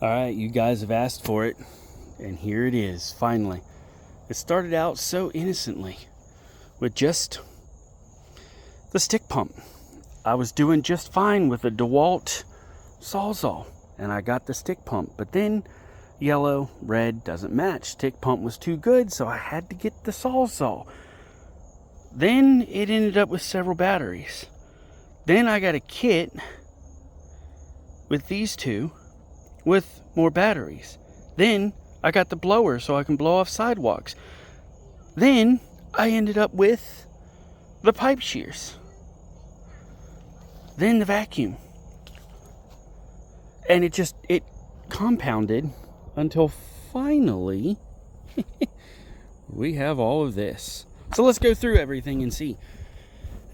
Alright, you guys have asked for it, and here it is, finally. It started out so innocently, with just the stick pump. I was doing just fine with a DeWalt Sawzall, and I got the stick pump, but then yellow, red doesn't match. Stick pump was too good, so I had to get the Sawzall. Then it ended up with several batteries. Then I got a kit with these two, with more batteries. Then I got the blower so I can blow off sidewalks. Then I ended up with the pipe shears. Then the vacuum. And it compounded until finally we have all of this. So let's go through everything and see.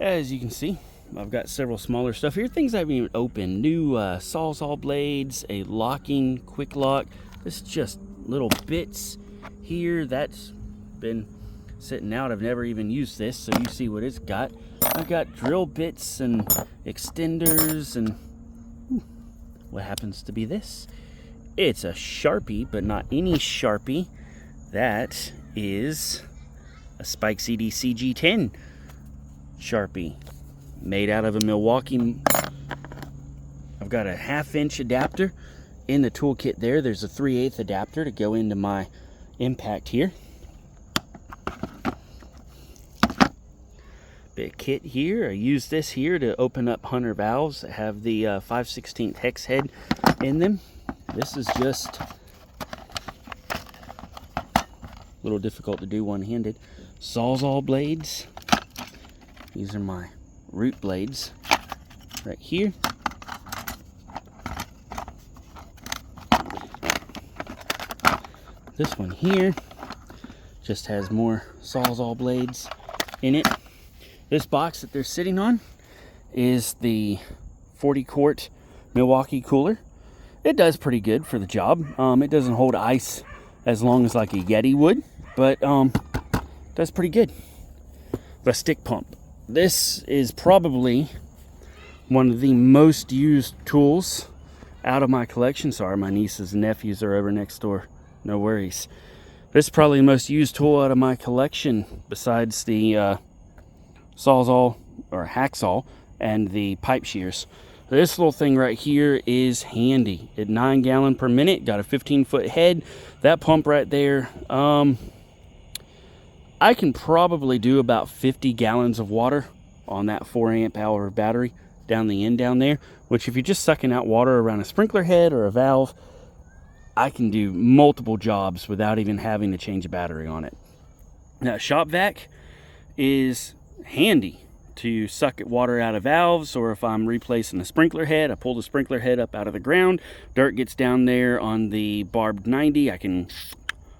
As you can see, I've got several smaller stuff here. Things I haven't even opened. New Sawzall blades, a locking quick lock. This is just little bits here. That's been sitting out. I've never even used this, so you see what it's got. I've got drill bits and extenders and what happens to be this? It's a Sharpie, but not any Sharpie. That is a Spike CD CG10 Sharpie. Made out of a Milwaukee. I've got a 1/2-inch adapter in the toolkit there. There's a 3/8 adapter to go into my impact here. Bit kit here. I use this here to open up Hunter valves that have the 5/16 hex head in them. This is just a little difficult to do one-handed. Sawzall blades. These are my root blades right here. This one here just has more Sawzall blades in it. This box that they're sitting on is the 40-quart Milwaukee cooler. It does pretty good for the job. It doesn't hold ice as long as like a Yeti would, but does pretty good. The stick pump. This is probably one of the most used tools out of my collection. Sorry, my nieces and nephews are over next door. No worries. This is probably the most used tool out of my collection besides the Sawzall or hacksaw and the pipe shears. This little thing right here is handy. At 9 gallon per minute, got a 15-foot head. That pump right there, I can probably do about 50 gallons of water on that 4-amp-hour battery down the end down there, which if you're just sucking out water around a sprinkler head or a valve, I can do multiple jobs without even having to change a battery on it. Now, shop vac is handy to suck water out of valves, or if I'm replacing a sprinkler head, I pull the sprinkler head up out of the ground, dirt gets down there on the barbed 90, I can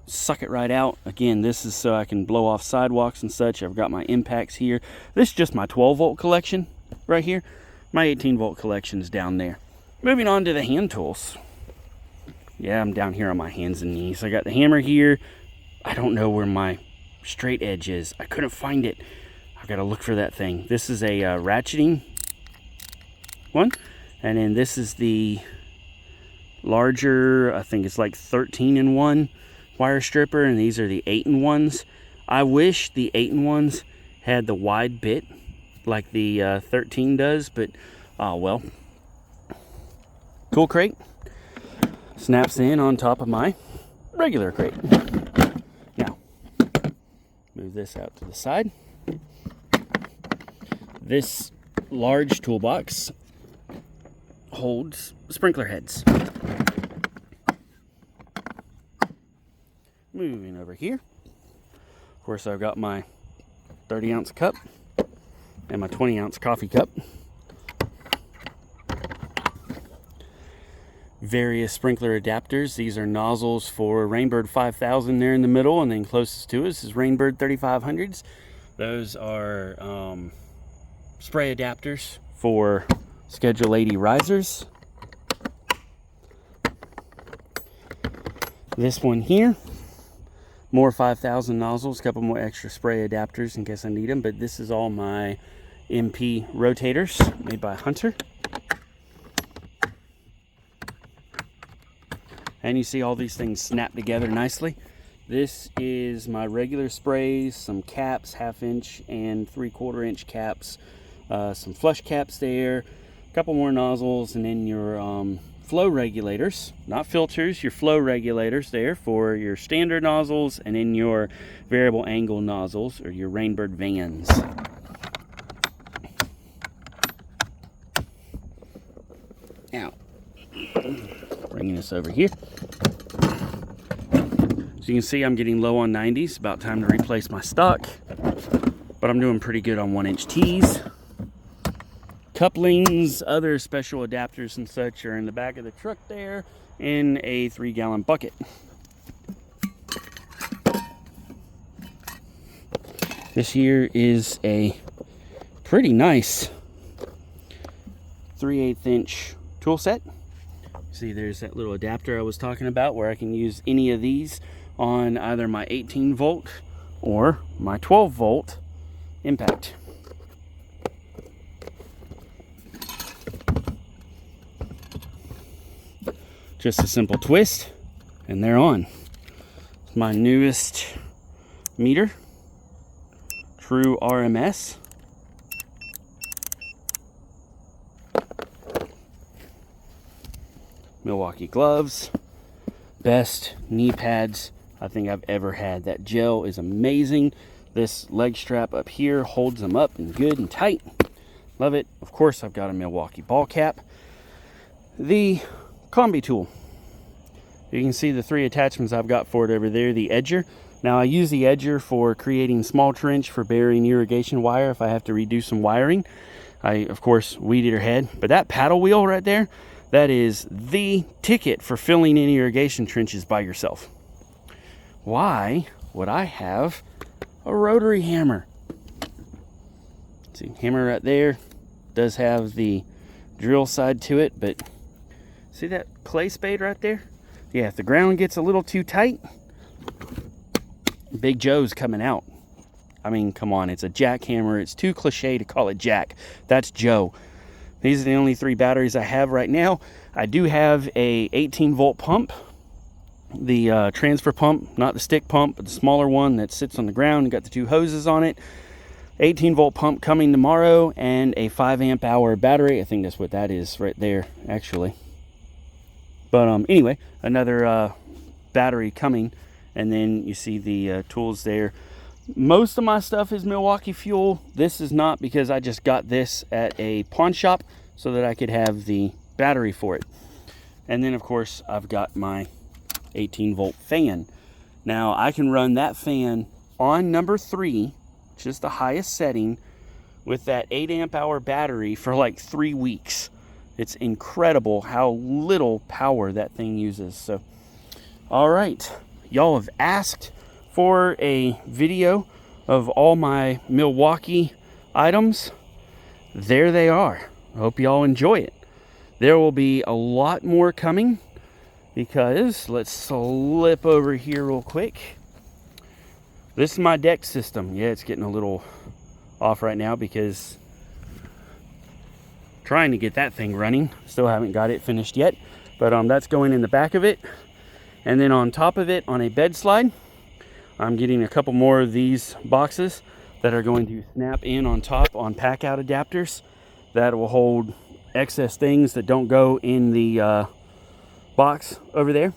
suck it right out. Again, this is so I can blow off sidewalks and such. I've got my impacts here. This is just my 12-volt collection right here. My 18-volt collection is down there. Moving on to the hand tools. Yeah, I'm down here on my hands and knees. I got the hammer here. I don't know where my straight edge is. I couldn't find it. I've got to look for that thing. This is a ratcheting one. And then this is the larger, I think it's like 13-in-1 wire stripper, and these are the 8-in-1s. I wish the 8-in-1s had the wide bit like the 13 does, but oh well. Tool crate snaps in on top of my regular crate. Now, move this out to the side. This large toolbox holds sprinkler heads. Moving over here, of course, I've got my 30-ounce cup and my 20-ounce coffee cup. Various sprinkler adapters. These are nozzles for Rainbird 5000 there in the middle, and then closest to us is Rainbird 3500s. Those are spray adapters for Schedule 80 risers. This one here, more 5000 nozzles, a couple more extra spray adapters in case I need them, but this is all my MP rotators made by Hunter. and you see all these things snap together nicely. This is my regular sprays, some caps, 1/2 inch and 3/4 inch caps, some flush caps there, a couple more nozzles, and then your flow regulators, not filters, your flow regulators there for your standard nozzles, and then your variable angle nozzles, or your Rainbird Vans. Now, bringing this over here. So you can see I'm getting low on 90s, about time to replace my stock, but I'm doing pretty good on 1-inch tees. Couplings, other special adapters and such are in the back of the truck there in a 3-gallon bucket. This here is a pretty nice 3/8 inch tool set. See, there's that little adapter I was talking about where I can use any of these on either my 18 volt or my 12 volt impact. Just a simple twist and they're on. It's my newest meter, True RMS. Milwaukee gloves, best knee pads I think I've ever had. That gel is amazing. This leg strap up here holds them up and good and tight. Love it. Of course, I've got a Milwaukee ball cap. The combi tool. You can see the 3 attachments I've got for it over there. The edger. Now I use the edger for creating small trench for burying irrigation wire if I have to redo some wiring. I, of course, weed eater head. But that paddle wheel right there, that is the ticket for filling in irrigation trenches by yourself. Why would I have a rotary hammer? See, hammer right there does have the drill side to it, but see that clay spade right there? Yeah, if the ground gets a little too tight, Big Joe's coming out. I mean, come on, it's a jackhammer. It's too cliche to call it jack. That's Joe. These are the only 3 batteries I have right now. I do have a 18 volt pump, the transfer pump, not the stick pump, but the smaller one that sits on the ground and got the 2 hoses on it. 18 volt pump coming tomorrow, and a 5 amp hour battery. I think that's what that is right there, actually. But anyway, another battery coming, and then you see the tools there. Most of my stuff is Milwaukee fuel. This is not, because I just got this at a pawn shop so that I could have the battery for it. And then of course I've got my 18 volt fan. Now I can run that fan on number 3, which is the highest setting, with that 8 amp hour battery for like 3 weeks. It's incredible how little power that thing uses. So, all right, y'all have asked for a video of all my Milwaukee items. There they are. I hope y'all enjoy it. There will be a lot more coming, because let's slip over here real quick. This is my deck system. Yeah, it's getting a little off right now because trying to get that thing running. Still haven't got it finished yet, but that's going in the back of it. And then on top of it, on a bed slide, I'm getting a couple more of these boxes that are going to snap in on top on pack out adapters that will hold excess things that don't go in the box over there.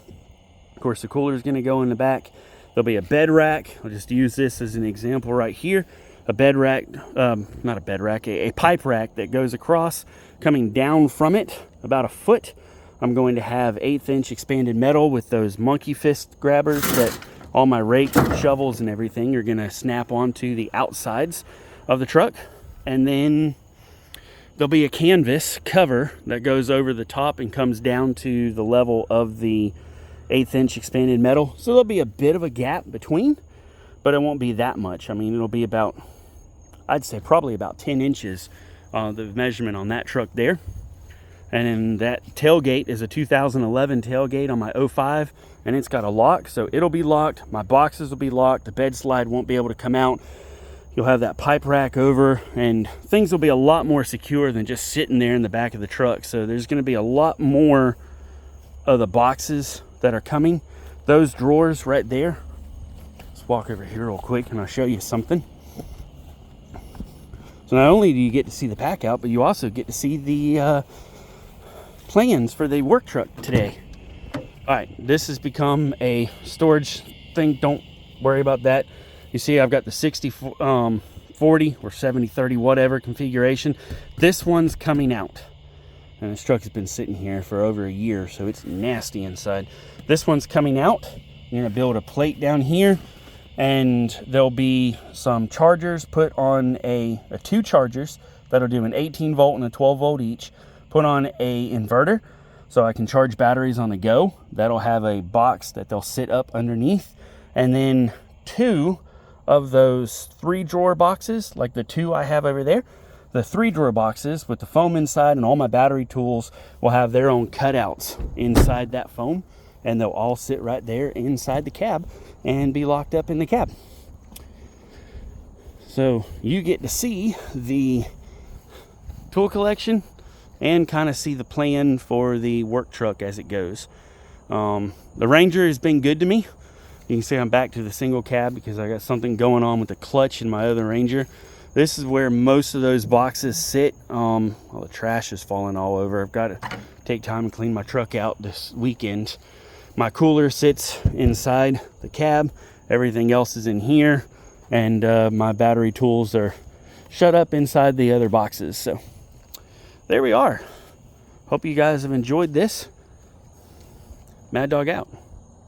Of course, the cooler is going to go in the back. There'll be a bed rack. I'll just use this as an example right here. A bed rack, not a bed rack, a pipe rack that goes across, coming down from it about 1 foot. I'm going to have 1/8 inch expanded metal with those monkey fist grabbers that all my rake, shovels, and everything are going to snap onto the outsides of the truck. And then there'll be a canvas cover that goes over the top and comes down to the level of the 1/8 inch expanded metal. So there'll be a bit of a gap between, but it won't be that much. I mean, it'll be about, I'd say probably about 10 inches, the measurement on that truck there. And then that tailgate is a 2011 tailgate on my 05, and it's got a lock, so it'll be locked. My boxes will be locked. The bed slide won't be able to come out. You'll have that pipe rack over, and things will be a lot more secure than just sitting there in the back of the truck. So there's going to be a lot more of the boxes that are coming. Those drawers right there. Let's walk over here real quick and I'll show you something. So not only do you get to see the pack out, but you also get to see the plans for the work truck today. All right, this has become a storage thing. Don't worry about that. You see, I've got the 60-40 or 70-30, whatever configuration. This one's coming out. And this truck has been sitting here for over a year, so it's nasty inside. This one's coming out. You're gonna build a plate down here, and there'll be some chargers put on two chargers that'll do an 18 volt and a 12 volt each, put on a inverter so I can charge batteries on the go. That'll have a box that they'll sit up underneath, and then 2 of those 3 drawer boxes, like the 2 I have over there, the 3 drawer boxes with the foam inside and all my battery tools will have their own cutouts inside that foam, and they'll all sit right there inside the cab and be locked up in the cab. So you get to see the tool collection and kind of see the plan for the work truck as it goes. The Ranger has been good to me. You can see I'm back to the single cab because I got something going on with the clutch in my other Ranger. This is where most of those boxes sit. All the trash is falling all over. I've got to take time and clean my truck out this weekend. My cooler sits inside the cab. Everything else is in here. And my battery tools are shut up inside the other boxes. So there we are. Hope you guys have enjoyed this. Maddawg out.